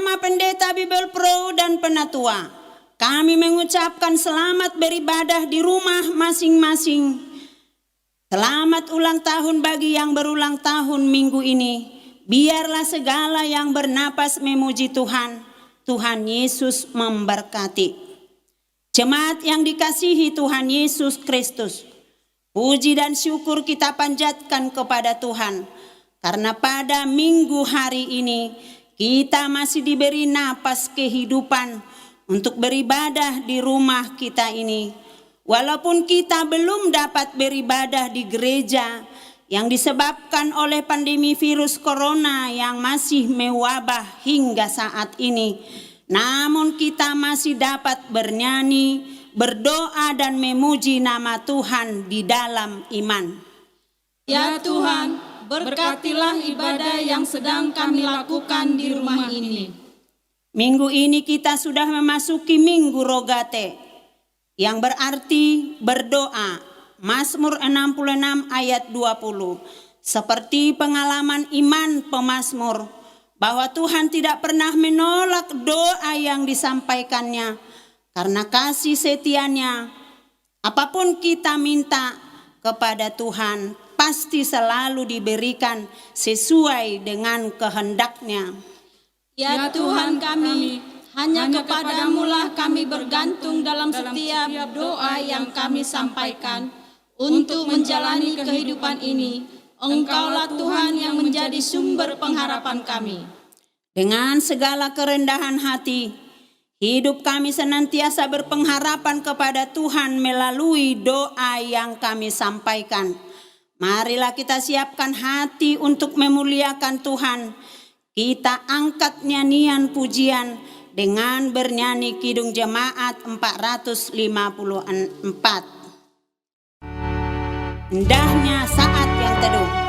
nama Pendeta Bible Pro dan Penatua, kami mengucapkan selamat beribadah di rumah masing-masing. Selamat ulang tahun bagi yang berulang tahun minggu ini. Biarlah segala yang bernapas memuji Tuhan. Tuhan Yesus memberkati. Jemaat yang dikasihi Tuhan Yesus Kristus, puji dan syukur kita panjatkan kepada Tuhan. Karena pada minggu hari ini kita masih diberi napas kehidupan untuk beribadah di rumah kita ini. Walaupun kita belum dapat beribadah di gereja yang disebabkan oleh pandemi virus corona yang masih mewabah hingga saat ini, namun kita masih dapat bernyanyi, berdoa dan memuji nama Tuhan di dalam iman. Ya Tuhan, berkatilah ibadah yang sedang kami lakukan di rumah ini. Minggu ini kita sudah memasuki Minggu Rogate, yang berarti berdoa. Mazmur 66 ayat 20. Seperti pengalaman iman pemazmur, bahwa Tuhan tidak pernah menolak doa yang disampaikannya. Karena kasih setianya, apapun kita minta kepada Tuhan, pasti selalu diberikan sesuai dengan kehendaknya. Ya Tuhan kami, hanya kepadamu-lah kami bergantung dalam setiap doa yang kami sampaikan. Untuk menjalani kehidupan ini, Engkaulah Tuhan yang menjadi sumber pengharapan kami. Dengan segala kerendahan hati, hidup kami senantiasa berpengharapan kepada Tuhan melalui doa yang kami sampaikan. Marilah kita siapkan hati untuk memuliakan Tuhan. Kita angkat nyanyian pujian dengan bernyanyi Kidung Jemaat 454. Indahnya saat yang teduh.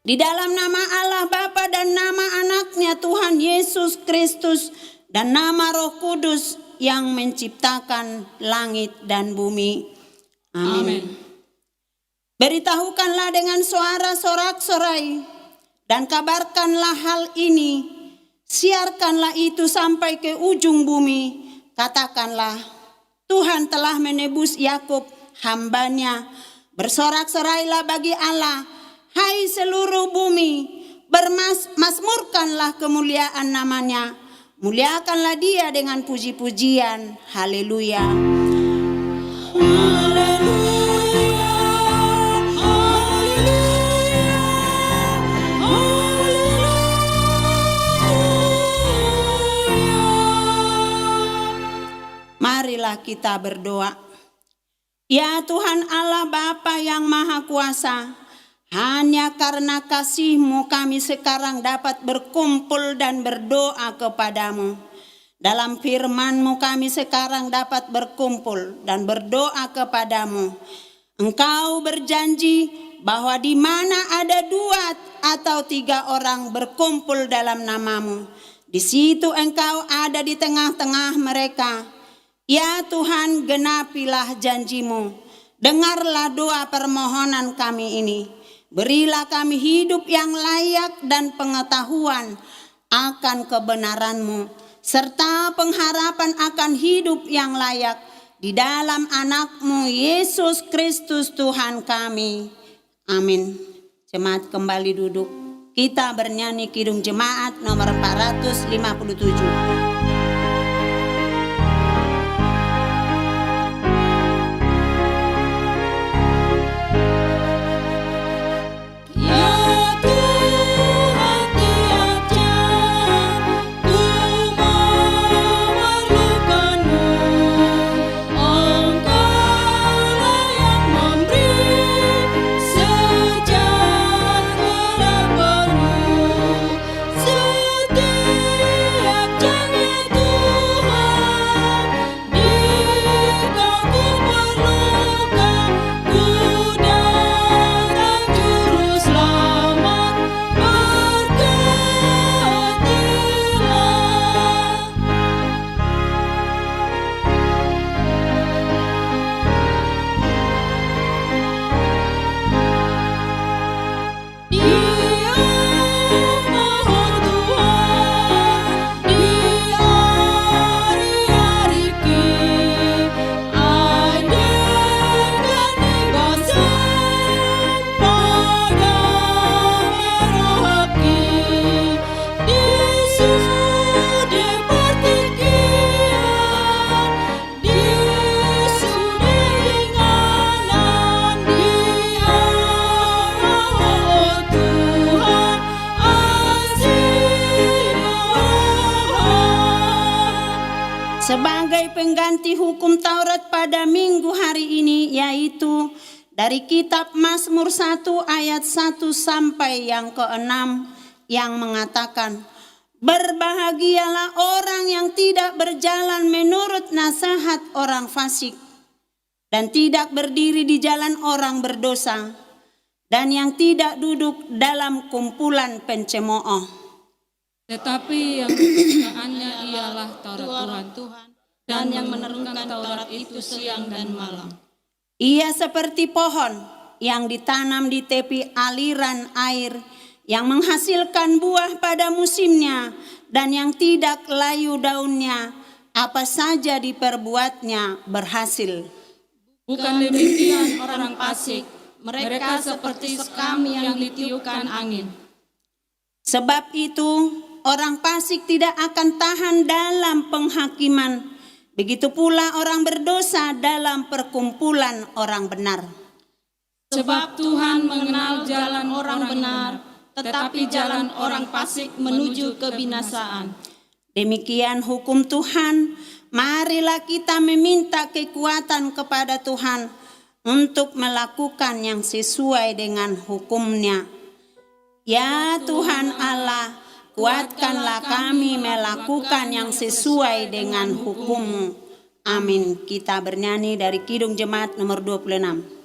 Di dalam nama Allah Bapa dan nama anaknya Tuhan Yesus Kristus dan nama Roh Kudus yang menciptakan langit dan bumi. Amin. Beritahukanlah dengan suara sorak-sorai dan kabarkanlah hal ini. Siarkanlah itu sampai ke ujung bumi. Katakanlah, Tuhan telah menebus Yakub hambanya. Bersorak-sorailah bagi Allah. Hai seluruh bumi, bermasmurkanlah kemuliaan namanya. Muliakanlah dia dengan puji-pujian. Haleluya. Haleluya. Haleluya. Haleluya. kita berdoa. Ya Tuhan Allah Bapa yang Maha Kuasa, hanya karena kasih-Mu kami sekarang dapat berkumpul dan berdoa kepadamu. Dalam firman-Mu kami sekarang dapat berkumpul dan berdoa kepadamu. Engkau berjanji bahwa di mana ada 2 atau 3 orang berkumpul dalam nama-Mu, di situ Engkau ada di tengah-tengah mereka. Ya Tuhan, genapilah janji-Mu. Dengarlah doa permohonan kami ini. Berilah kami hidup yang layak dan pengetahuan akan kebenaran-Mu, serta pengharapan akan hidup yang layak di dalam anak-Mu Yesus Kristus Tuhan kami. Amin. Jemaat kembali duduk. Kita bernyanyi Kidung Jemaat nomor 457. Sebagai pengganti hukum Taurat pada minggu hari ini, yaitu dari kitab Mazmur 1 ayat 1 sampai yang ke-6 yang mengatakan, berbahagialah orang yang tidak berjalan menurut nasihat orang fasik dan tidak berdiri di jalan orang berdosa dan yang tidak duduk dalam kumpulan pencemooh. Tetapi yang kesukaannya ialah Taurat Tuhan, dan yang merenungkan Taurat itu siang dan malam. Ia seperti pohon yang ditanam di tepi aliran air, yang menghasilkan buah pada musimnya, dan yang tidak layu daunnya, apa saja diperbuatnya berhasil. Bukan demikian orang fasik, mereka seperti sekam yang ditiupkan angin. Sebab itu, orang fasik tidak akan tahan dalam penghakiman. Begitu pula orang berdosa dalam perkumpulan orang benar. Sebab Tuhan mengenal jalan orang benar, tetapi jalan orang fasik menuju kebinasaan. Demikian hukum Tuhan. Marilah kita meminta kekuatan kepada Tuhan untuk melakukan yang sesuai dengan hukum-Nya. Ya Tuhan Allah, kuatkanlah kami melakukan yang sesuai dengan hukum-Mu. Amin. Kita bernyanyi dari Kidung Jemaat nomor 26.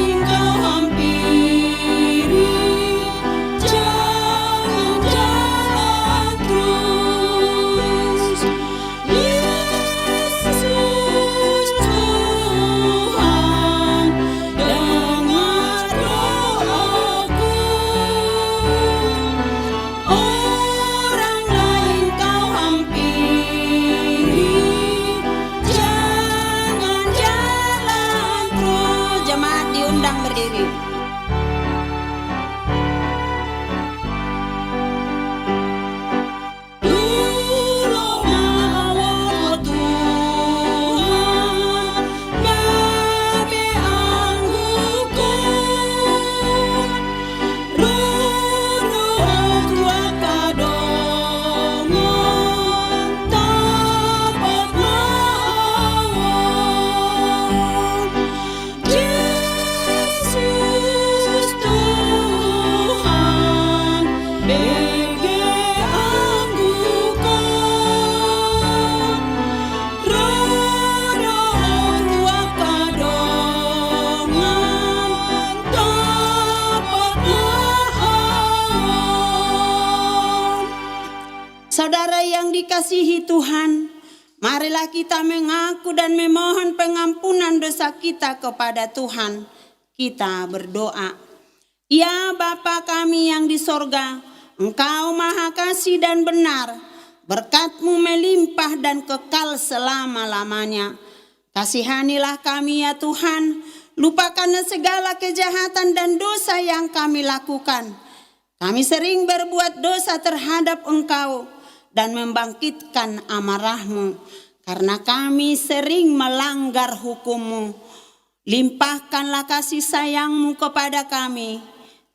Engkau hampiri Saudara yang dikasihi Tuhan, marilah kita mengaku dan memohon pengampunan dosa kita kepada Tuhan. Kita berdoa. Ya Bapa kami yang di sorga, Engkau maha kasih dan benar, berkat-Mu melimpah dan kekal selama-lamanya. Kasihanilah kami ya Tuhan, lupakanlah segala kejahatan dan dosa yang kami lakukan. Kami sering berbuat dosa terhadap Engkau dan membangkitkan amarah-Mu, karena kami sering melanggar hukum-Mu. Limpahkanlah kasih sayang-Mu kepada kami,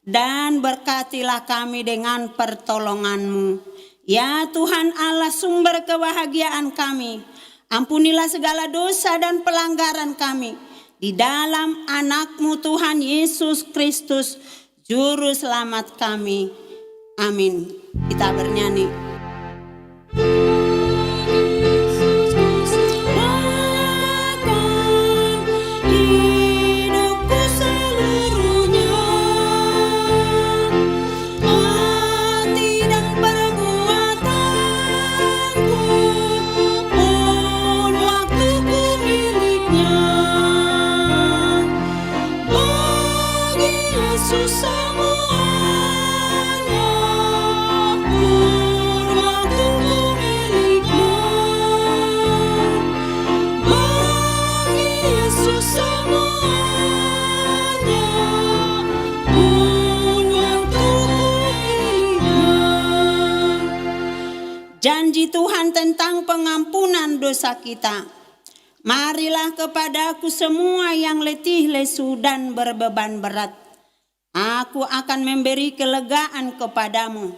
dan berkatilah kami dengan pertolongan-Mu. Ya Tuhan Allah, sumber kebahagiaan kami, ampunilah segala dosa dan pelanggaran kami. Di dalam anak-Mu Tuhan Yesus Kristus, Juru Selamat kami. Amin. Kita bernyanyi. Janji Tuhan tentang pengampunan dosa kita. Marilah kepadaku semua yang letih lesu dan berbeban berat. Aku akan memberi kelegaan kepadamu.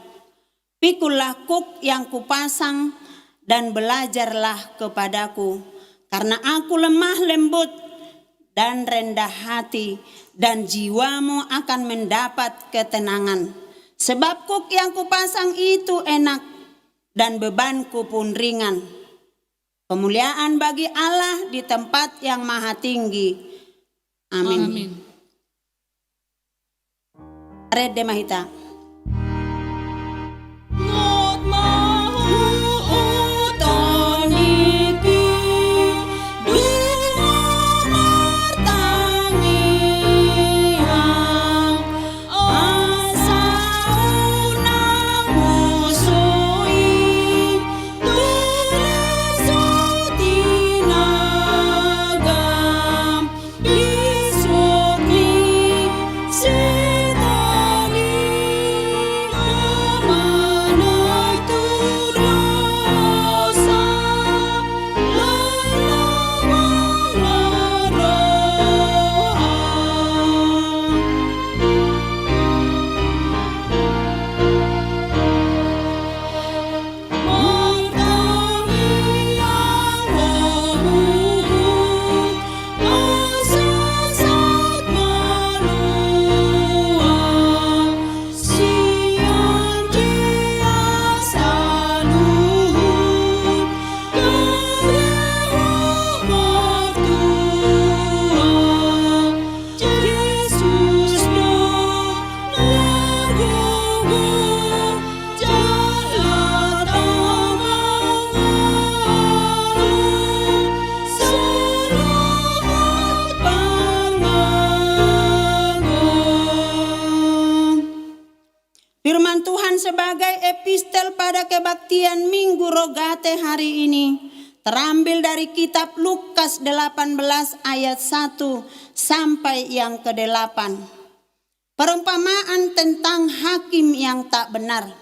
Pikullah kuk yang kupasang dan belajarlah kepadaku. Karena aku lemah lembut dan rendah hati, dan jiwamu akan mendapat ketenangan. Sebab kuk yang kupasang itu enak, dan bebanku pun ringan. Kemuliaan bagi Allah di tempat yang maha tinggi. Amin. Amin. Rede Mahita. Firman Tuhan sebagai epistel pada kebaktian Minggu Rogate hari ini terambil dari kitab Lukas 18 ayat 1 sampai yang ke-8. Perumpamaan tentang hakim yang tak benar.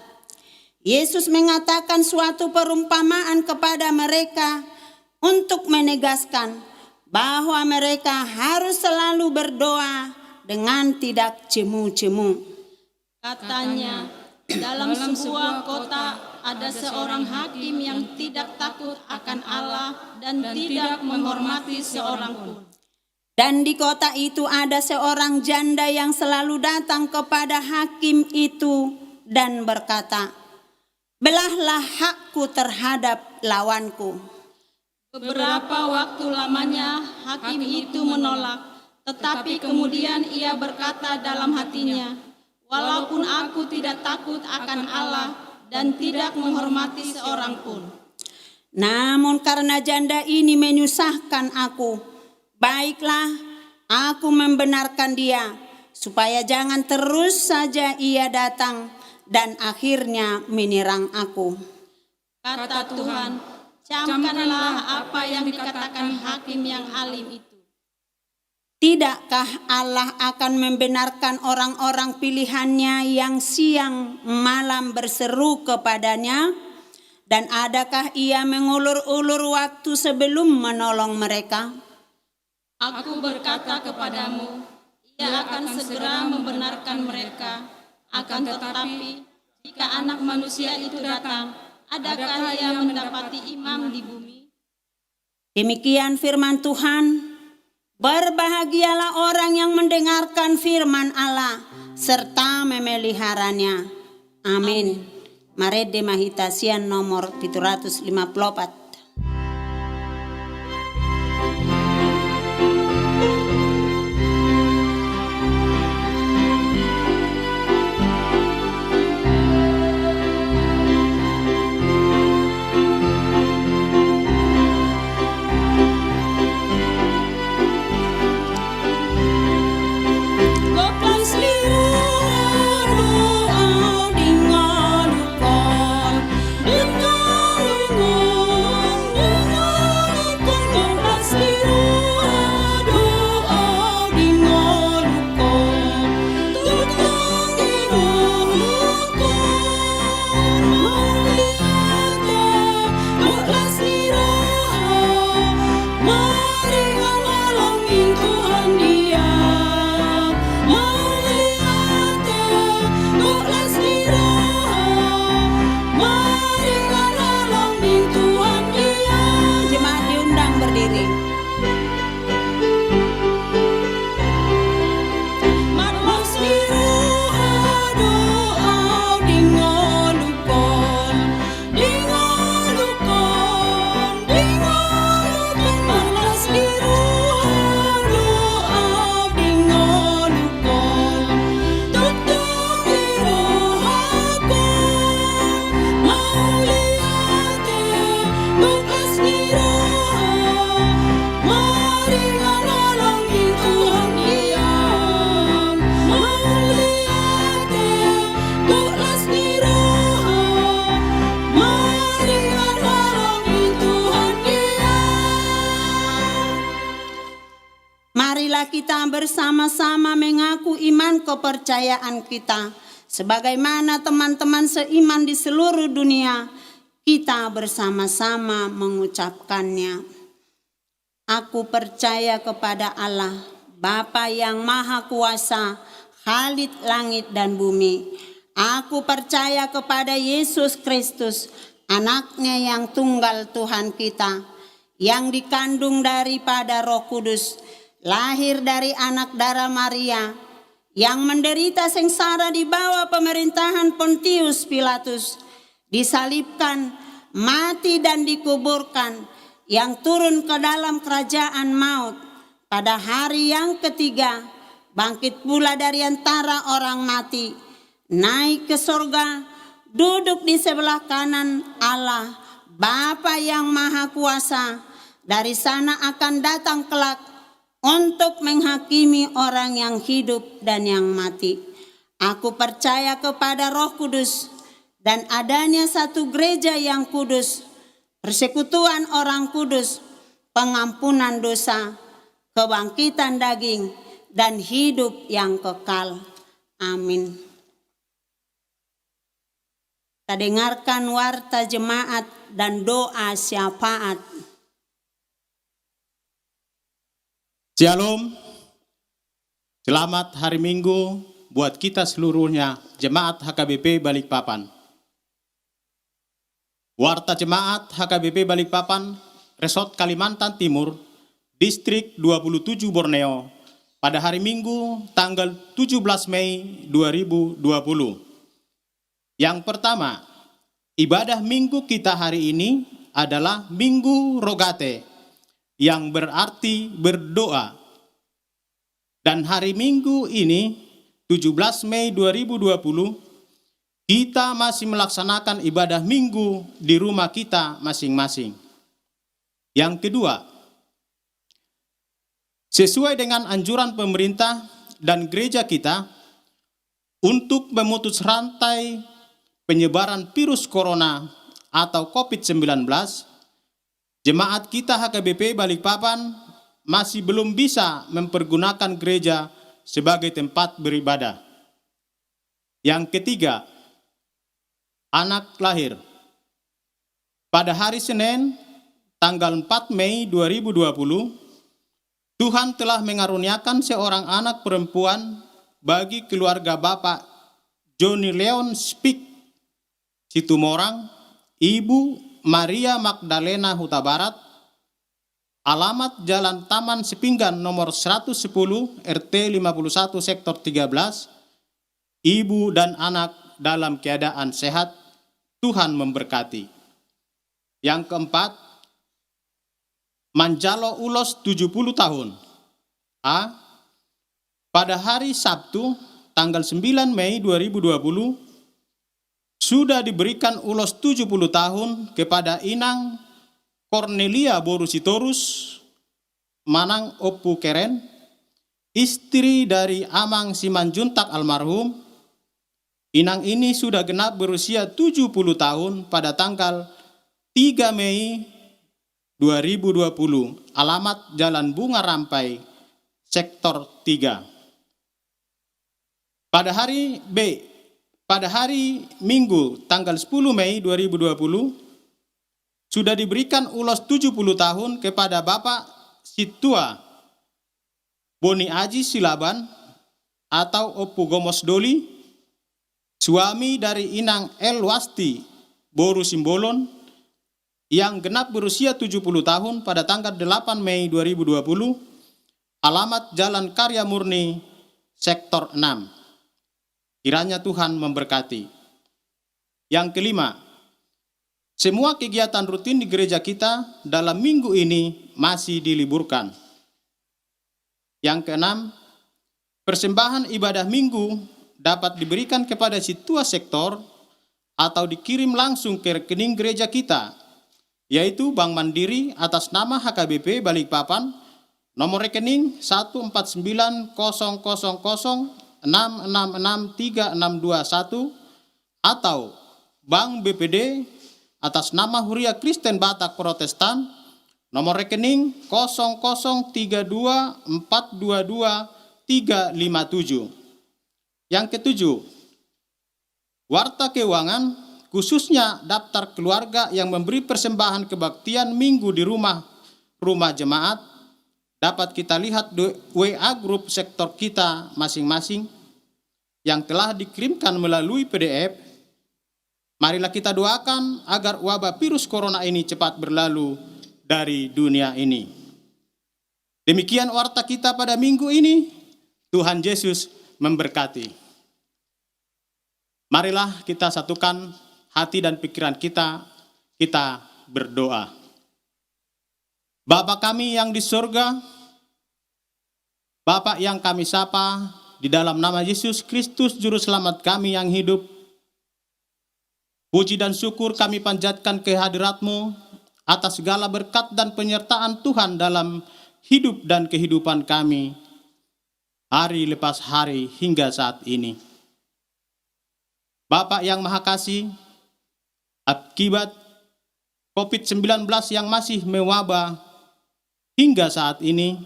Yesus mengatakan suatu perumpamaan kepada mereka untuk menegaskan bahwa mereka harus selalu berdoa dengan tidak cemu-cemu. Katanya, dalam sebuah kota ada seorang hakim yang tidak takut akan Allah dan tidak menghormati seorang pun. Dan di kota itu ada seorang janda yang selalu datang kepada hakim itu dan berkata, "Belahlah hakku terhadap lawanku." Beberapa waktu lamanya hakim itu menolak, tetapi kemudian ia berkata dalam hatinya, "Walaupun aku tidak takut akan Allah dan tidak menghormati seorang pun. Namun karena janda ini menyusahkan aku, baiklah aku membenarkan dia, supaya jangan terus saja ia datang dan akhirnya menyerang aku. Kata Tuhan, camkanlah apa yang dikatakan hakim yang alim itu. Tidakkah Allah akan membenarkan orang-orang pilihannya yang siang malam berseru kepadanya? Dan adakah ia mengulur-ulur waktu sebelum menolong mereka? Aku berkata kepadamu, ia akan segera membenarkan mereka. Akan tetapi, jika anak manusia itu datang, adakah ia mendapati imam di bumi? Demikian firman Tuhan. Berbahagialah orang yang mendengarkan firman Allah serta memeliharanya. Amin. Marede Mahitasian nomor 754. Kita bersama-sama mengaku iman kepercayaan kita. Sebagaimana teman-teman seiman di seluruh dunia, kita bersama-sama mengucapkannya. Aku percaya kepada Allah, Bapa yang Maha Kuasa, Khalid langit dan bumi. Aku percaya kepada Yesus Kristus, anaknya yang tunggal Tuhan kita, yang dikandung daripada Roh Kudus, lahir dari anak darah Maria, yang menderita sengsara di bawah pemerintahan Pontius Pilatus, disalibkan, mati dan dikuburkan, yang turun ke dalam kerajaan maut, pada hari yang ketiga, bangkit pula dari antara orang mati, naik ke surga, duduk di sebelah kanan Allah, Bapa yang Maha Kuasa, dari sana akan datang kelak, untuk menghakimi orang yang hidup dan yang mati. Aku percaya kepada Roh Kudus dan adanya satu gereja yang kudus, persekutuan orang kudus, pengampunan dosa, kebangkitan daging, dan hidup yang kekal. Amin. Kita dengarkan warta jemaat dan doa syafaat. Shalom, selamat hari Minggu buat kita seluruhnya, Jemaat HKBP Balikpapan. Warta Jemaat HKBP Balikpapan, Resort Kalimantan Timur, Distrik 27 Borneo, pada hari Minggu tanggal 17 Mei 2020. Yang pertama, ibadah Minggu kita hari ini adalah Minggu Rogate, yang berarti berdoa. Dan hari Minggu ini, 17 Mei 2020, kita masih melaksanakan ibadah minggu di rumah kita masing-masing. Yang kedua, sesuai dengan anjuran pemerintah dan gereja kita untuk memutus rantai penyebaran virus corona atau COVID-19, jemaat kita HKBP Balikpapan masih belum bisa mempergunakan gereja sebagai tempat beribadah. Yang ketiga, anak lahir. Pada hari Senin, tanggal 4 Mei 2020, Tuhan telah mengaruniakan seorang anak perempuan bagi keluarga Bapak Johnny Leon Speak Situmorang, Ibu Maria Magdalena Huta Barat, alamat Jalan Taman Sepinggan nomor 110 RT 51 Sektor 13, ibu dan anak dalam keadaan sehat, Tuhan memberkati. Yang keempat, Manjalo Ulos 70 tahun. A. Pada hari Sabtu, tanggal 9 Mei 2020, sudah diberikan ulos 70 tahun kepada Inang Cornelia Borusitorus Manang Opu Keren, istri dari Amang Simanjuntak almarhum. Inang ini sudah genap berusia 70 tahun pada tanggal 3 Mei 2020, alamat Jalan Bunga Rampai, Sektor 3. Pada hari Minggu tanggal 10 Mei 2020 sudah diberikan ulos 70 tahun kepada Bapak Situa Boni Aji Silaban atau Opu Gomos Doli, suami dari Inang Elwasti Boru Simbolon yang genap berusia 70 tahun pada tanggal 8 Mei 2020, alamat Jalan Karya Murni, Sektor 6. Kiranya Tuhan memberkati. Yang kelima, semua kegiatan rutin di gereja kita dalam minggu ini masih diliburkan. Yang keenam, persembahan ibadah minggu dapat diberikan kepada situa sektor atau dikirim langsung ke rekening gereja kita, yaitu Bank Mandiri atas nama HKBP Balikpapan, nomor rekening 1490006663621, atau Bank BPD atas nama Huria Kristen Batak Protestan, nomor rekening 00324222357. Yang ketujuh, warta keuangan khususnya daftar keluarga yang memberi persembahan kebaktian minggu di rumah jemaat dapat kita lihat di WA grup sektor kita masing-masing yang telah dikirimkan melalui PDF. Marilah kita doakan agar wabah virus corona ini cepat berlalu dari dunia ini. Demikian warta kita pada minggu ini. Tuhan Yesus memberkati. Marilah kita satukan hati dan pikiran kita berdoa. Bapa kami yang di surga, Bapa yang kami sapa di dalam nama Yesus Kristus Juru Selamat kami yang hidup, puji dan syukur kami panjatkan kehadirat-Mu atas segala berkat dan penyertaan Tuhan dalam hidup dan kehidupan kami, hari lepas hari hingga saat ini. Bapa yang Maha Kasih, akibat COVID-19 yang masih mewabah hingga saat ini,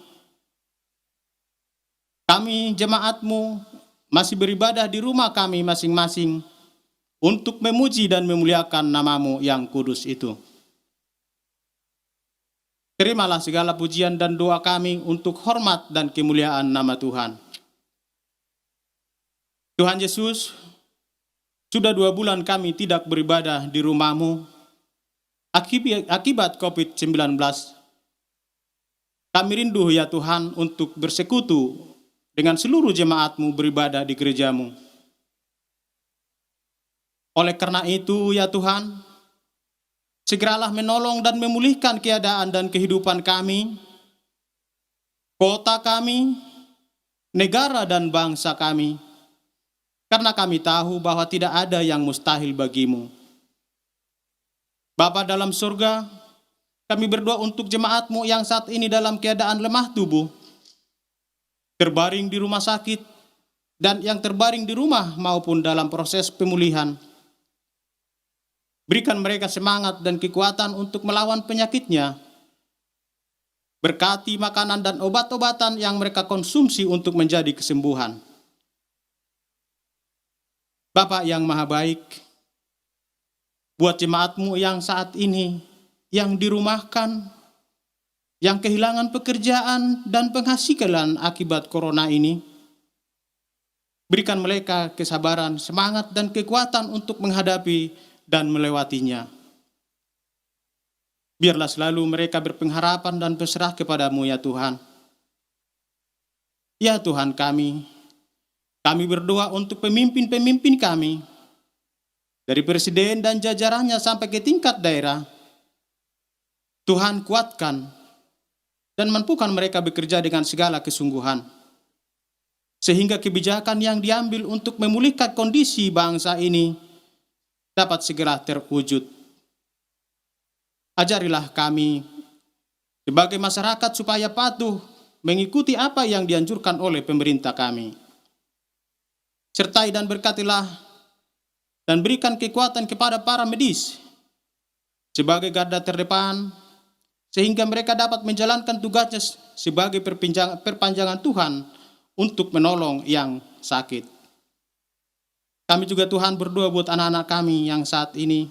kami jemaat-Mu masih beribadah di rumah kami masing-masing untuk memuji dan memuliakan nama-Mu yang kudus itu. Terimalah segala pujian dan doa kami untuk hormat dan kemuliaan nama Tuhan. Tuhan Yesus, sudah 2 bulan kami tidak beribadah di rumah-Mu akibat COVID-19. Kami rindu ya Tuhan untuk bersekutu dengan seluruh jemaat-Mu beribadah di gereja-Mu. Oleh karena itu ya Tuhan, segeralah menolong dan memulihkan keadaan dan kehidupan kami, kota kami, negara dan bangsa kami. karena kami tahu bahwa tidak ada yang mustahil bagimu. Bapa dalam surga, kami berdoa untuk jemaat-Mu yang saat ini dalam keadaan lemah tubuh, terbaring di rumah sakit, dan yang terbaring di rumah maupun dalam proses pemulihan. Berikan mereka semangat dan kekuatan untuk melawan penyakitnya. Berkati makanan dan obat-obatan yang mereka konsumsi untuk menjadi kesembuhan. Bapa yang Maha Baik, buat jemaat-Mu yang saat ini, yang dirumahkan, yang kehilangan pekerjaan dan penghasilan akibat corona ini, berikan mereka kesabaran, semangat, dan kekuatan untuk menghadapi dan melewatinya. Biarlah selalu mereka berpengharapan dan berserah kepada-Mu ya Tuhan. Ya Tuhan kami berdoa untuk pemimpin-pemimpin kami, dari presiden dan jajarannya sampai ke tingkat daerah. Tuhan kuatkan dan mampukan mereka bekerja dengan segala kesungguhan, sehingga kebijakan yang diambil untuk memulihkan kondisi bangsa ini dapat segera terwujud. Ajarilah kami sebagai masyarakat supaya patuh mengikuti apa yang dianjurkan oleh pemerintah kami. Sertai dan berkatilah dan berikan kekuatan kepada para medis sebagai garda terdepan, sehingga mereka dapat menjalankan tugasnya sebagai perpanjangan Tuhan untuk menolong yang sakit. Kami juga Tuhan berdoa buat anak-anak kami yang saat ini,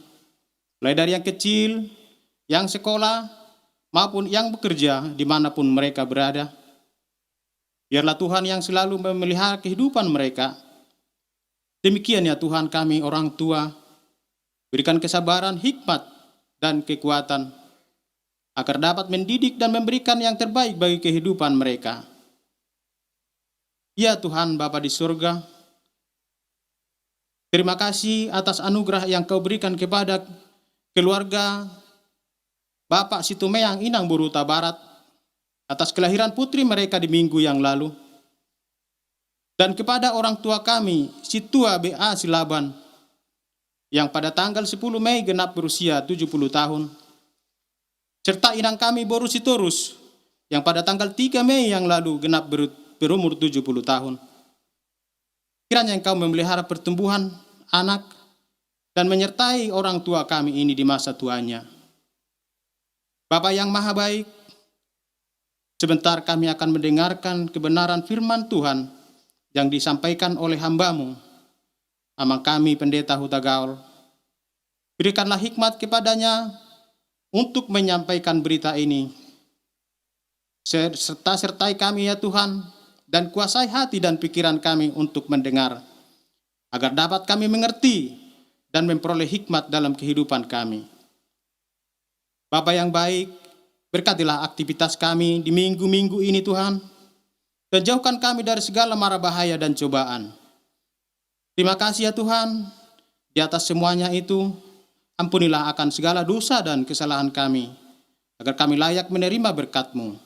mulai dari yang kecil, yang sekolah, maupun yang bekerja dimanapun mereka berada. Biarlah Tuhan yang selalu memelihara kehidupan mereka. Demikian ya Tuhan kami orang tua, berikan kesabaran, hikmat, dan kekuatan, agar dapat mendidik dan memberikan yang terbaik bagi kehidupan mereka. Ya Tuhan Bapa di surga, terima kasih atas anugerah yang Kau berikan kepada keluarga Bapak Situmeang Inang Boruta Barat, atas kelahiran putri mereka di minggu yang lalu. Dan kepada orang tua kami, Situa B.A. Silaban, yang pada tanggal 10 Mei genap berusia 70 tahun. Serta inang kami Boru Sitorus, yang pada tanggal 3 Mei yang lalu genap berumur 70 tahun. Kiranya Engkau memelihara pertumbuhan anak dan menyertai orang tua kami ini di masa tuanya. Bapa yang Maha Baik, sebentar kami akan mendengarkan kebenaran firman Tuhan yang disampaikan oleh hamba-Mu, Amang kami Pendeta Huta Gaul. Berikanlah hikmat kepadanya untuk menyampaikan berita ini. Sertai kami ya Tuhan, dan kuasai hati dan pikiran kami untuk mendengar, agar dapat kami mengerti dan memperoleh hikmat dalam kehidupan kami. Bapa yang baik, berkatilah aktivitas kami di minggu-minggu ini Tuhan, dan jauhkan kami dari segala mara bahaya dan cobaan. Terima kasih ya Tuhan, di atas semuanya itu, ampunilah akan segala dosa dan kesalahan kami, agar kami layak menerima berkat-Mu.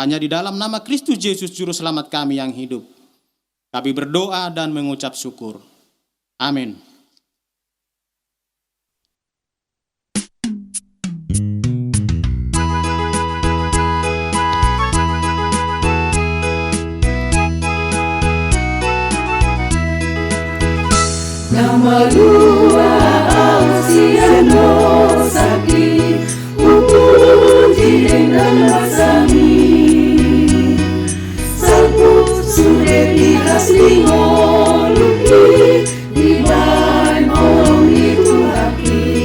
Hanya di dalam nama Kristus Yesus Juru Selamat kami yang hidup, kami berdoa dan mengucap syukur. Amin. Nama luar Siano Saki Upuji dengan masami Sapu sudah dikasih ngoluki di bahan orang itu haki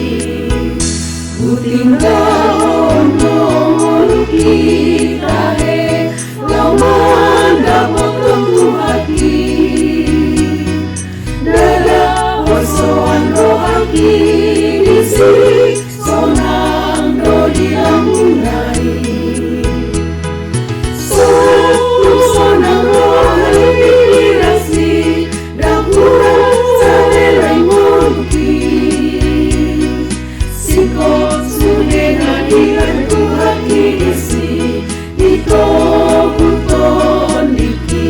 Utinggal ondong ngoluki tahe Lawan dapat tentu haki Soan rohaki disik sonang dodi amunai sonang rohaki dirasi dapura sadelai moluki siko sudena dihantu haki disi ito buton diki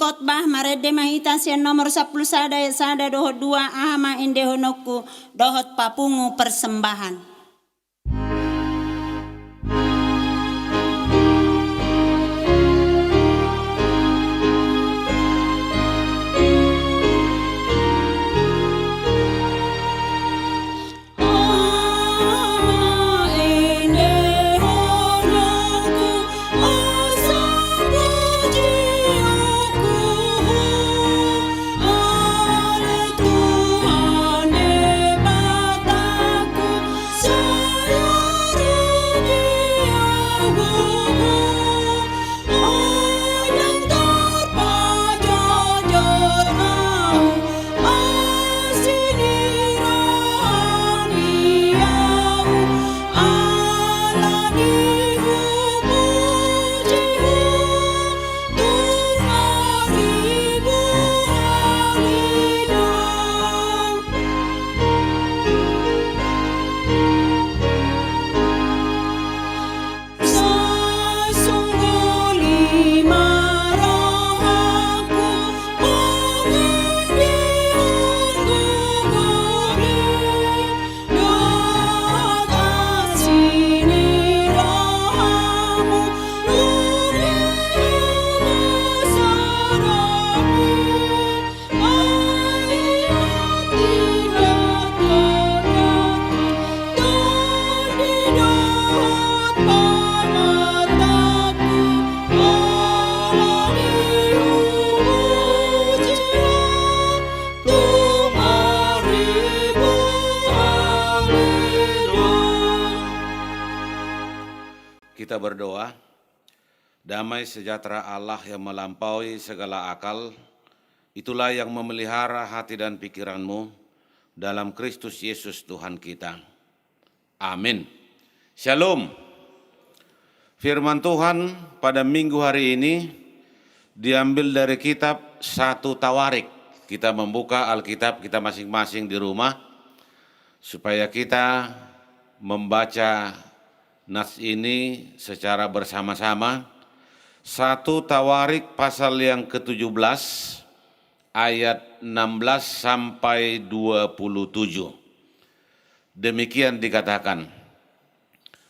khotbah marede mahitasian nomor 10 sada dohot 2 ahama indehonoku dohot papungu persembahan. Kita berdoa. Damai sejahtera Allah yang melampaui segala akal, itulah yang memelihara hati dan pikiranmu dalam Kristus Yesus Tuhan kita. Amin. Shalom. Firman Tuhan pada minggu hari ini diambil dari kitab 1 Tawarik. Kita membuka Alkitab kita masing-masing di rumah supaya kita membaca nas ini secara bersama-sama. 1 Tawarik pasal yang ke-17 ayat 16 sampai 27. Demikian dikatakan.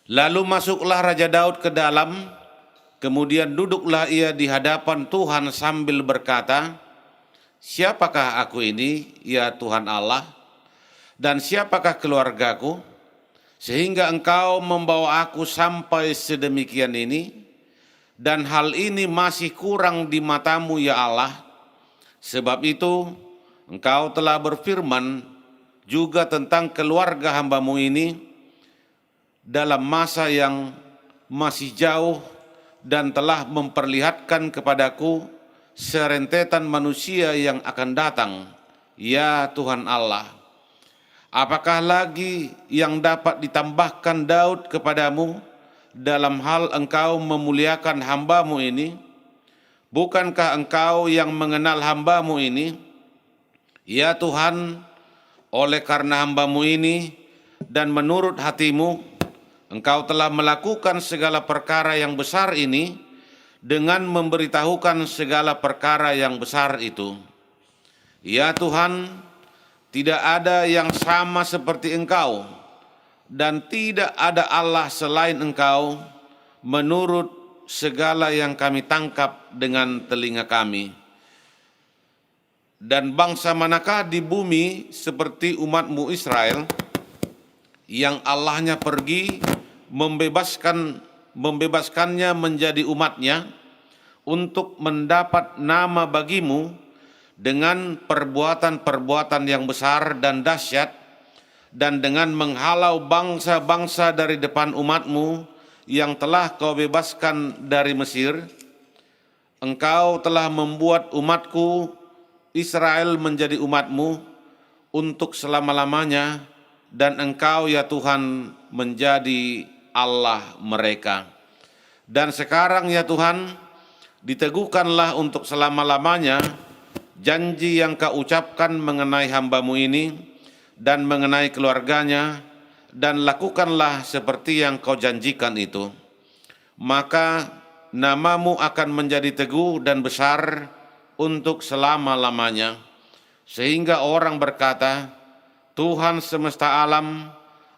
Lalu masuklah Raja Daud ke dalam, kemudian duduklah ia di hadapan Tuhan sambil berkata, "Siapakah aku ini, ya Tuhan Allah, dan siapakah keluargaku, sehingga Engkau membawa aku sampai sedemikian ini, dan hal ini masih kurang di mata-Mu ya Allah. Sebab itu Engkau telah berfirman juga tentang keluarga hamba-Mu ini dalam masa yang masih jauh dan telah memperlihatkan kepadaku serentetan manusia yang akan datang, ya Tuhan Allah. Apakah lagi yang dapat ditambahkan Daud kepadamu dalam hal Engkau memuliakan hamba-Mu ini? Bukankah Engkau yang mengenal hamba-Mu ini? Ya Tuhan, oleh karena hamba-Mu ini dan menurut hati-Mu, Engkau telah melakukan segala perkara yang besar ini dengan memberitahukan segala perkara yang besar itu. Ya Tuhan, tidak ada yang sama seperti Engkau, dan tidak ada Allah selain Engkau, menurut segala yang kami tangkap dengan telinga kami. Dan bangsa manakah di bumi seperti umat-Mu Israel, yang Allahnya pergi membebaskannya menjadi umatnya, untuk mendapat nama bagi-Mu, dengan perbuatan-perbuatan yang besar dan dahsyat, dan dengan menghalau bangsa-bangsa dari depan umat-Mu yang telah Kau bebaskan dari Mesir. Engkau telah membuat umat-Ku Israel menjadi umat-Mu untuk selama-lamanya, dan Engkau ya Tuhan menjadi Allah mereka. Dan sekarang ya Tuhan, diteguhkanlah untuk selama-lamanya janji yang Kau ucapkan mengenai hamba-Mu ini dan mengenai keluarganya, dan lakukanlah seperti yang Kau janjikan itu. Maka nama-Mu akan menjadi teguh dan besar untuk selama-lamanya, sehingga orang berkata, Tuhan semesta alam,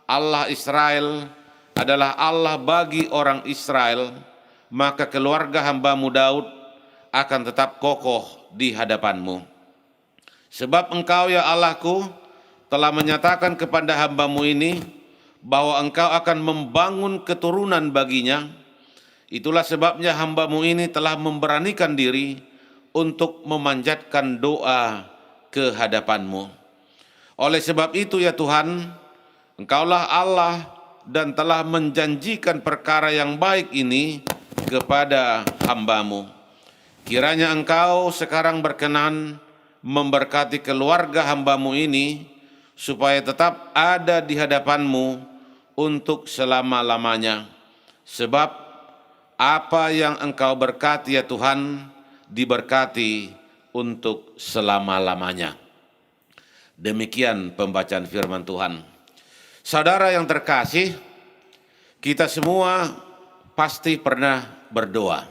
Allah Israel adalah Allah bagi orang Israel, maka keluarga hamba-Mu Daud akan tetap kokoh di hadapan-Mu. Sebab Engkau ya Allahku telah menyatakan kepada hamba-Mu ini bahwa Engkau akan membangun keturunan baginya. Itulah sebabnya hamba-Mu ini telah memberanikan diri untuk memanjatkan doa ke hadapan-Mu. Oleh sebab itu ya Tuhan, Engkaulah Allah dan telah menjanjikan perkara yang baik ini kepada hamba-Mu. Kiranya Engkau sekarang berkenan memberkati keluarga hamba-Mu ini, supaya tetap ada di hadapan-Mu untuk selama-lamanya. Sebab apa yang Engkau berkati ya Tuhan, diberkati untuk selama-lamanya. Demikian pembacaan firman Tuhan. Saudara yang terkasih, kita semua pasti pernah berdoa.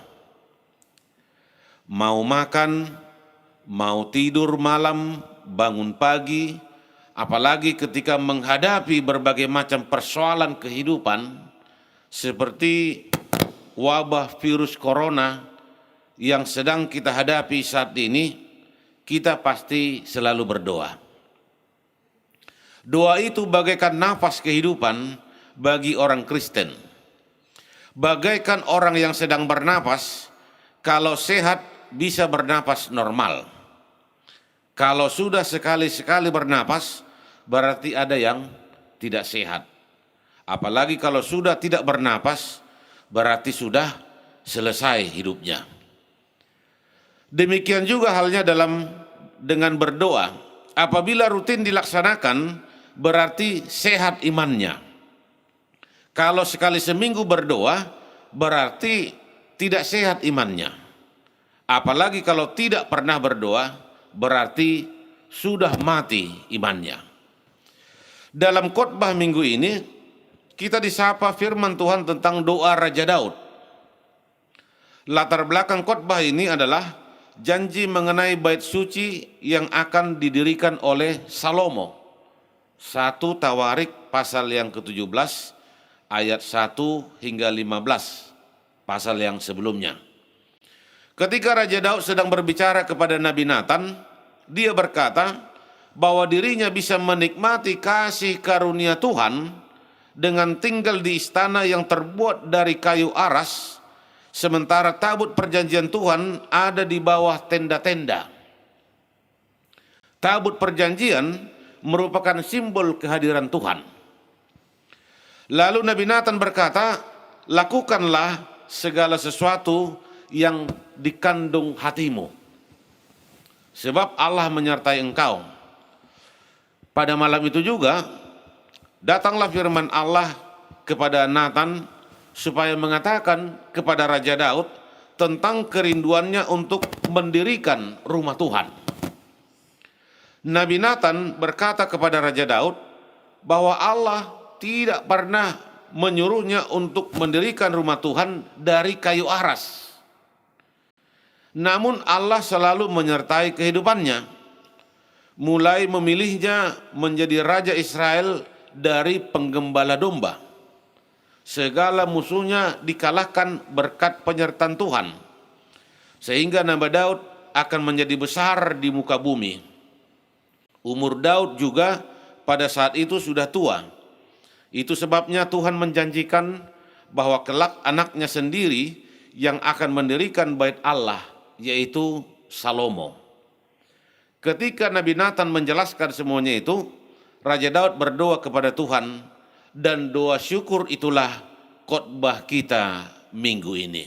Mau makan, mau tidur malam, bangun pagi, apalagi ketika menghadapi berbagai macam persoalan kehidupan seperti wabah virus corona yang sedang kita hadapi saat ini, kita pasti selalu berdoa. Doa itu bagaikan nafas kehidupan bagi orang Kristen. Bagaikan orang yang sedang bernapas, kalau sehat bisa bernapas normal. Kalau sudah sekali-sekali bernapas, berarti ada yang tidak sehat. Apalagi kalau sudah tidak bernapas, berarti sudah selesai hidupnya. Demikian juga halnya dengan berdoa. Apabila rutin dilaksanakan, berarti sehat imannya. Kalau sekali seminggu berdoa, berarti tidak sehat imannya. Apalagi kalau tidak pernah berdoa, berarti sudah mati imannya. Dalam khotbah minggu ini, kita disapa firman Tuhan tentang doa Raja Daud. Latar belakang khotbah ini adalah janji mengenai bait suci yang akan didirikan oleh Salomo. 1 Tawarik pasal yang ke-17 ayat 1 hingga 15, pasal yang sebelumnya. Ketika Raja Daud sedang berbicara kepada Nabi Nathan, dia berkata bahwa dirinya bisa menikmati kasih karunia Tuhan dengan tinggal di istana yang terbuat dari kayu aras, sementara tabut perjanjian Tuhan ada di bawah tenda-tenda. Tabut perjanjian merupakan simbol kehadiran Tuhan. Lalu Nabi Nathan berkata, lakukanlah segala sesuatu yang dikandung hatimu, sebab Allah menyertai engkau. Pada malam itu juga, datanglah firman Allah kepada Nathan supaya mengatakan kepada Raja Daud tentang kerinduannya untuk mendirikan rumah Tuhan. Nabi Nathan berkata kepada Raja Daud bahwa Allah tidak pernah menyuruhnya untuk mendirikan rumah Tuhan dari kayu aras. Namun Allah selalu menyertai kehidupannya, mulai memilihnya menjadi Raja Israel dari penggembala domba. Segala musuhnya dikalahkan berkat penyertaan Tuhan, sehingga nama Daud akan menjadi besar di muka bumi. Umur Daud juga pada saat itu sudah tua. Itu sebabnya Tuhan menjanjikan bahwa kelak anaknya sendiri yang akan mendirikan bait Allah, yaitu Salomo. Ketika Nabi Nathan menjelaskan semuanya itu, Raja Daud berdoa kepada Tuhan, dan doa syukur itulah khotbah kita minggu ini.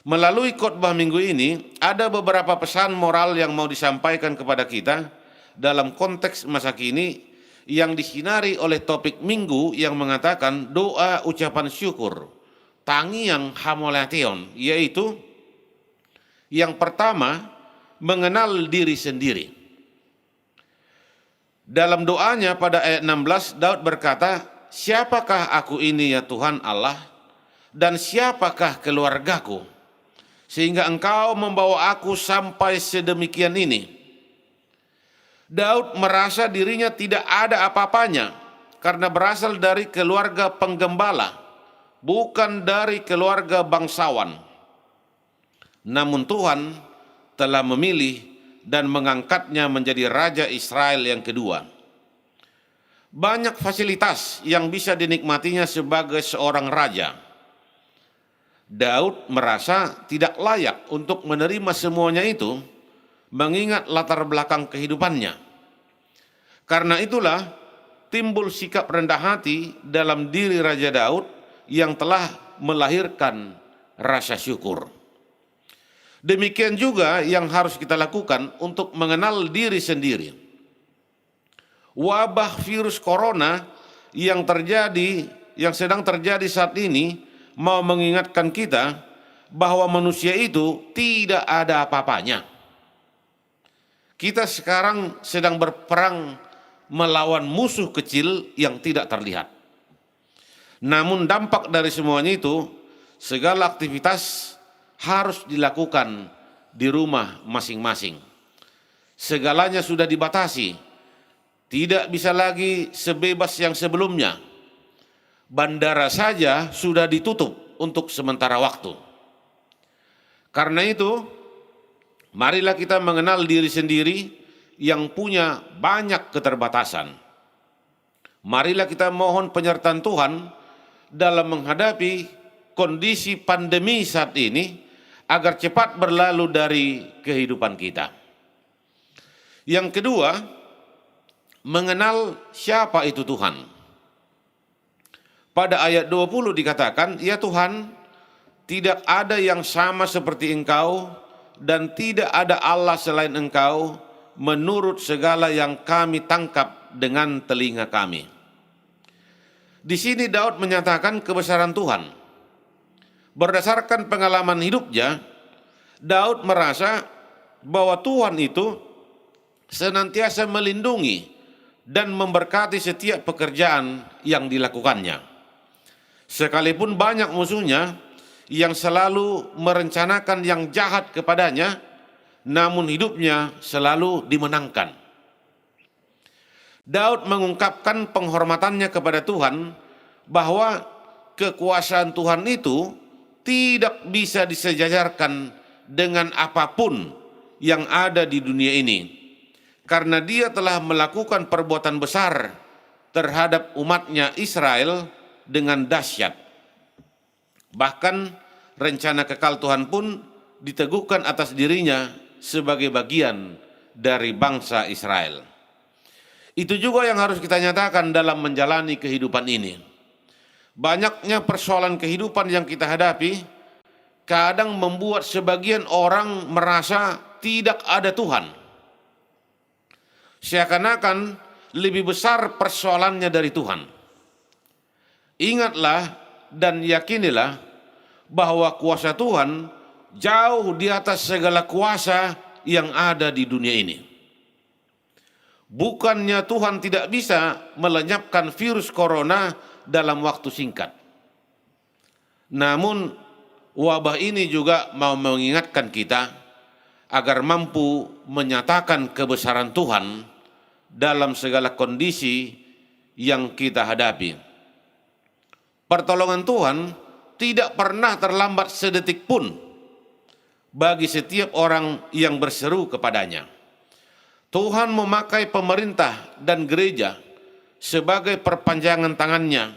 Melalui khotbah minggu ini, ada beberapa pesan moral yang mau disampaikan kepada kita dalam konteks masa kini yang disinari oleh topik minggu yang mengatakan doa ucapan syukur, tangiyang hamolation, yaitu yang pertama, mengenal diri sendiri. Dalam doanya pada ayat 16, Daud berkata, siapakah aku ini ya Tuhan Allah, dan siapakah keluargaku, sehingga Engkau membawa aku sampai sedemikian ini. Daud merasa dirinya tidak ada apa-apanya karena berasal dari keluarga penggembala, bukan dari keluarga bangsawan. Namun Tuhan telah memilih dan mengangkatnya menjadi Raja Israel yang kedua. Banyak fasilitas yang bisa dinikmatinya sebagai seorang raja. Daud merasa tidak layak untuk menerima semuanya itu, mengingat latar belakang kehidupannya. Karena itulah timbul sikap rendah hati dalam diri Raja Daud yang telah melahirkan rasa syukur. Demikian juga yang harus kita lakukan untuk mengenal diri sendiri. Wabah virus corona yang sedang terjadi saat ini mau mengingatkan kita bahwa manusia itu tidak ada apa-apanya. Kita sekarang sedang berperang melawan musuh kecil yang tidak terlihat. Namun dampak dari semuanya itu, segala aktivitas harus dilakukan di rumah masing-masing. Segalanya sudah dibatasi. Tidak bisa lagi sebebas yang sebelumnya. Bandara saja sudah ditutup untuk sementara waktu. Karena itu, marilah kita mengenal diri sendiri yang punya banyak keterbatasan. Marilah kita mohon penyertaan Tuhan dalam menghadapi kondisi pandemi saat ini agar cepat berlalu dari kehidupan kita. Yang kedua, mengenal siapa itu Tuhan. Pada ayat 20 dikatakan, "Ya Tuhan, tidak ada yang sama seperti Engkau dan tidak ada Allah selain Engkau menurut segala yang kami tangkap dengan telinga kami." Di sini Daud menyatakan kebesaran Tuhan. Berdasarkan pengalaman hidupnya, Daud merasa bahwa Tuhan itu senantiasa melindungi dan memberkati setiap pekerjaan yang dilakukannya. Sekalipun banyak musuhnya yang selalu merencanakan yang jahat kepadanya, namun hidupnya selalu dimenangkan. Daud mengungkapkan penghormatannya kepada Tuhan bahwa kekuasaan Tuhan itu tidak bisa disejajarkan dengan apapun yang ada di dunia ini. Karena dia telah melakukan perbuatan besar terhadap umatnya Israel dengan dahsyat. Bahkan rencana kekal Tuhan pun diteguhkan atas dirinya sebagai bagian dari bangsa Israel. Itu juga yang harus kita nyatakan dalam menjalani kehidupan ini. Banyaknya persoalan kehidupan yang kita hadapi kadang membuat sebagian orang merasa tidak ada Tuhan. Seakan-akan lebih besar persoalannya dari Tuhan. Ingatlah dan yakinilah bahwa kuasa Tuhan jauh di atas segala kuasa yang ada di dunia ini. Bukannya Tuhan tidak bisa melenyapkan virus corona dalam waktu singkat. Namun wabah ini juga mau mengingatkan kita agar mampu menyatakan kebesaran Tuhan dalam segala kondisi yang kita hadapi. Pertolongan Tuhan tidak pernah terlambat sedetik pun bagi setiap orang yang berseru kepadanya. Tuhan memakai pemerintah dan gereja sebagai perpanjangan tangannya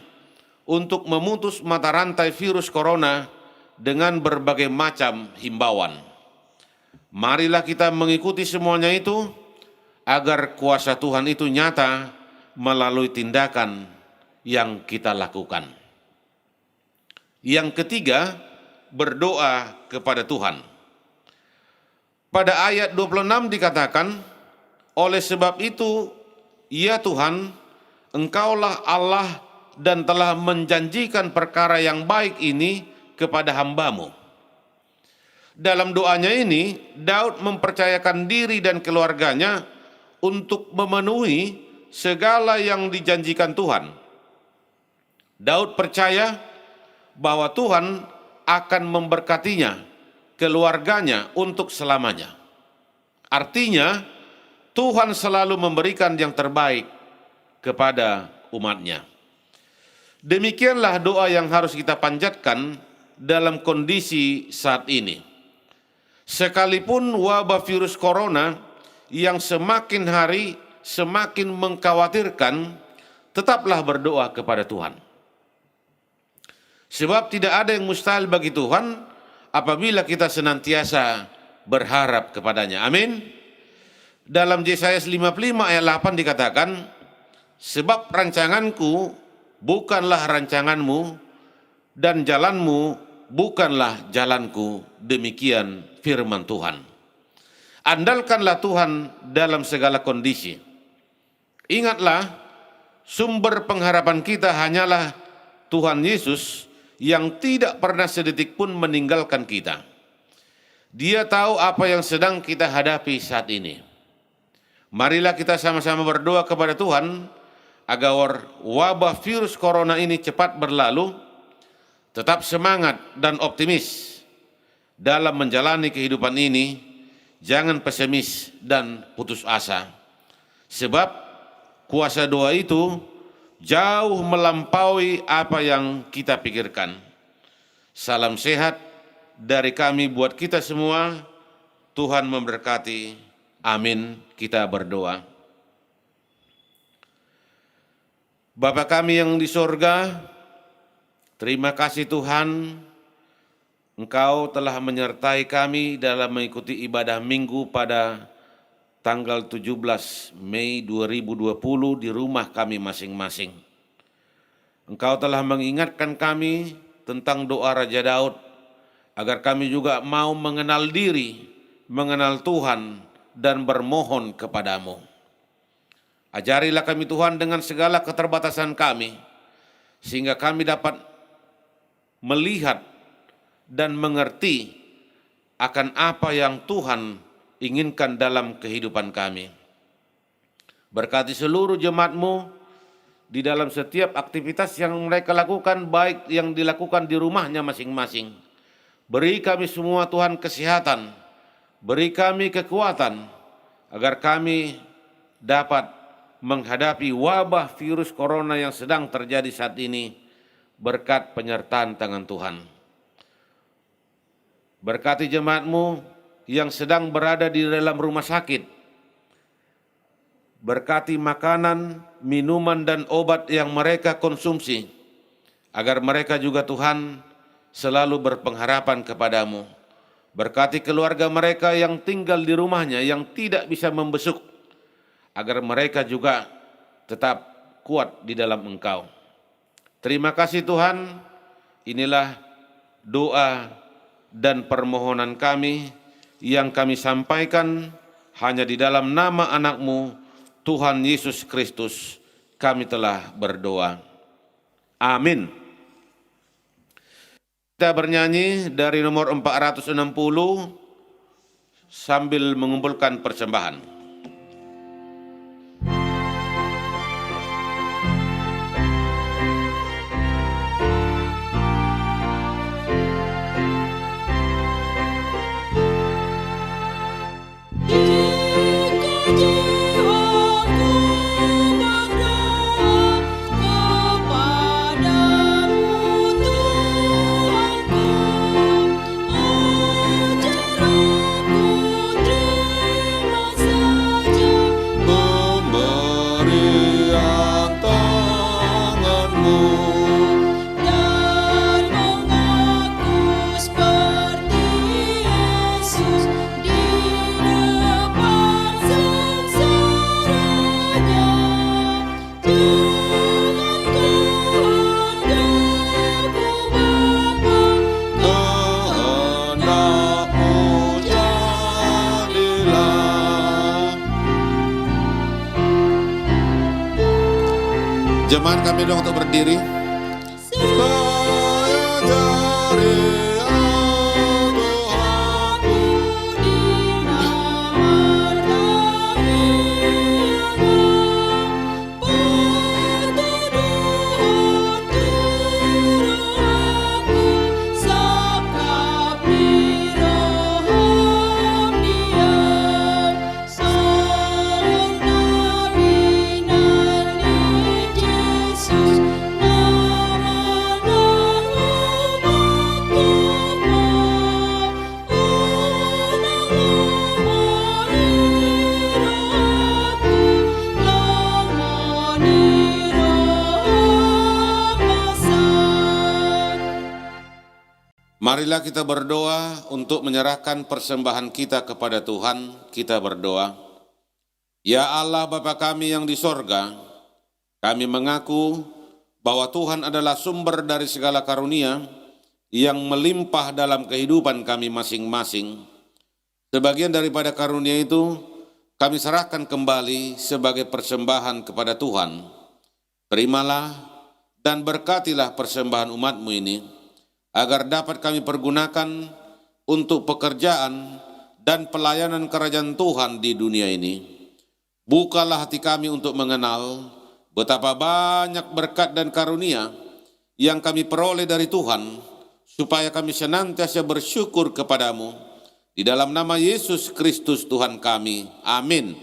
untuk memutus mata rantai virus corona dengan berbagai macam himbauan. Marilah kita mengikuti semuanya itu agar kuasa Tuhan itu nyata melalui tindakan yang kita lakukan. Yang ketiga, berdoa kepada Tuhan. Pada ayat 26 dikatakan, "Oleh sebab itu, ya Tuhan, Engkaulah Allah dan telah menjanjikan perkara yang baik ini kepada hamba-Mu." Dalam doanya ini, Daud mempercayakan diri dan keluarganya untuk memenuhi segala yang dijanjikan Tuhan. Daud percaya bahwa Tuhan akan memberkatinya keluarganya untuk selamanya. Artinya, Tuhan selalu memberikan yang terbaik kepada umatnya. Demikianlah doa yang harus kita panjatkan dalam kondisi saat ini. Sekalipun wabah virus corona yang semakin hari semakin mengkhawatirkan, tetaplah berdoa kepada Tuhan. Sebab tidak ada yang mustahil bagi Tuhan apabila kita senantiasa berharap kepadanya. Amin. Dalam Yesaya 55 ayat 8 dikatakan, sebab rancanganku bukanlah rancanganmu, dan jalanmu bukanlah jalanku, demikian firman Tuhan. Andalkanlah Tuhan dalam segala kondisi. Ingatlah, sumber pengharapan kita hanyalah Tuhan Yesus yang tidak pernah sedetik pun meninggalkan kita. Dia tahu apa yang sedang kita hadapi saat ini. Marilah kita sama-sama berdoa kepada Tuhan agar wabah virus corona ini cepat berlalu. Tetap semangat dan optimis dalam menjalani kehidupan ini. Jangan pesimis dan putus asa. Sebab kuasa doa itu jauh melampaui apa yang kita pikirkan. Salam sehat dari kami buat kita semua. Tuhan memberkati. Amin. Kita berdoa. Bapa kami yang di sorga, terima kasih Tuhan, Engkau telah menyertai kami dalam mengikuti ibadah minggu pada tanggal 17 Mei 2020 di rumah kami masing-masing. Engkau telah mengingatkan kami tentang doa Raja Daud, agar kami juga mau mengenal diri, mengenal Tuhan, dan bermohon kepadamu. Ajarilah kami Tuhan dengan segala keterbatasan kami, sehingga kami dapat melihat dan mengerti akan apa yang Tuhan inginkan dalam kehidupan kami. Berkati seluruh jemaat-Mu di dalam setiap aktivitas yang mereka lakukan, baik yang dilakukan di rumahnya masing-masing. Beri kami semua Tuhan kesehatan, beri kami kekuatan, agar kami dapat menghadapi wabah virus corona yang sedang terjadi saat ini berkat penyertaan tangan Tuhan. Berkati jemaat-Mu yang sedang berada di dalam rumah sakit. Berkati makanan, minuman, dan obat yang mereka konsumsi, agar mereka juga Tuhan selalu berpengharapan kepadamu. Berkati keluarga mereka yang tinggal di rumahnya, yang tidak bisa membesuk, agar mereka juga tetap kuat di dalam Engkau. Terima kasih Tuhan, inilah doa dan permohonan kami yang kami sampaikan hanya di dalam nama anak-Mu, Tuhan Yesus Kristus, kami telah berdoa. Amin. Kita bernyanyi dari nomor 460 sambil mengumpulkan persembahan. Jemaat kami dong untuk berdiri. Marilah kita berdoa untuk menyerahkan persembahan kita kepada Tuhan. Kita berdoa. Ya Allah Bapa kami yang di sorga, kami mengaku bahwa Tuhan adalah sumber dari segala karunia yang melimpah dalam kehidupan kami masing-masing. Sebagian daripada karunia itu kami serahkan kembali sebagai persembahan kepada Tuhan. Terimalah dan berkatilah persembahan umat-Mu ini, agar dapat kami pergunakan untuk pekerjaan dan pelayanan kerajaan Tuhan di dunia ini. Bukalah hati kami untuk mengenal betapa banyak berkat dan karunia yang kami peroleh dari Tuhan, supaya kami senantiasa bersyukur kepadamu. Di dalam nama Yesus Kristus Tuhan kami. Amin.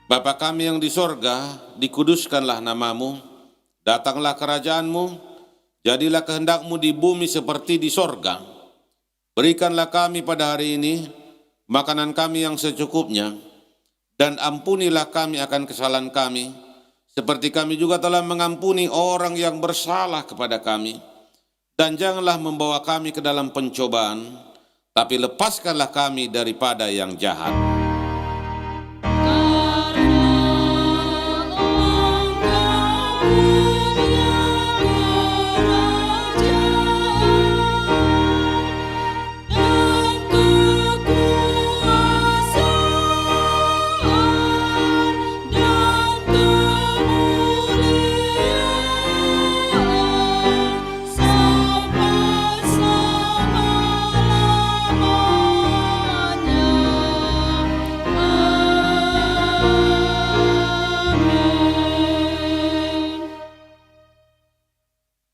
Bapa kami yang di sorga, dikuduskanlah namamu, datanglah kerajaanmu, jadilah kehendakmu di bumi seperti di sorga. Berikanlah kami pada hari ini makanan kami yang secukupnya, dan ampunilah kami akan kesalahan kami, seperti kami juga telah mengampuni orang yang bersalah kepada kami. Dan janganlah membawa kami ke dalam pencobaan, tapi lepaskanlah kami daripada yang jahat.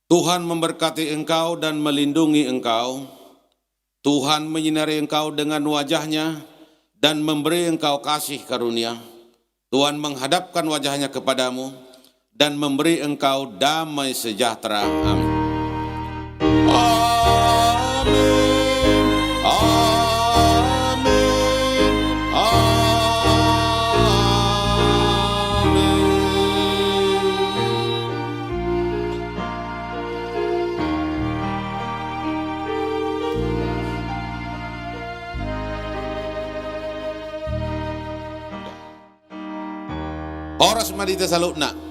Tuhan memberkati engkau dan melindungi engkau. Tuhan menyinari engkau dengan wajah-Nya dan memberi engkau kasih karunia. Tuhan menghadapkan wajah-Nya kepadamu dan memberi engkau damai sejahtera. Amin. Oras Madita Salutna.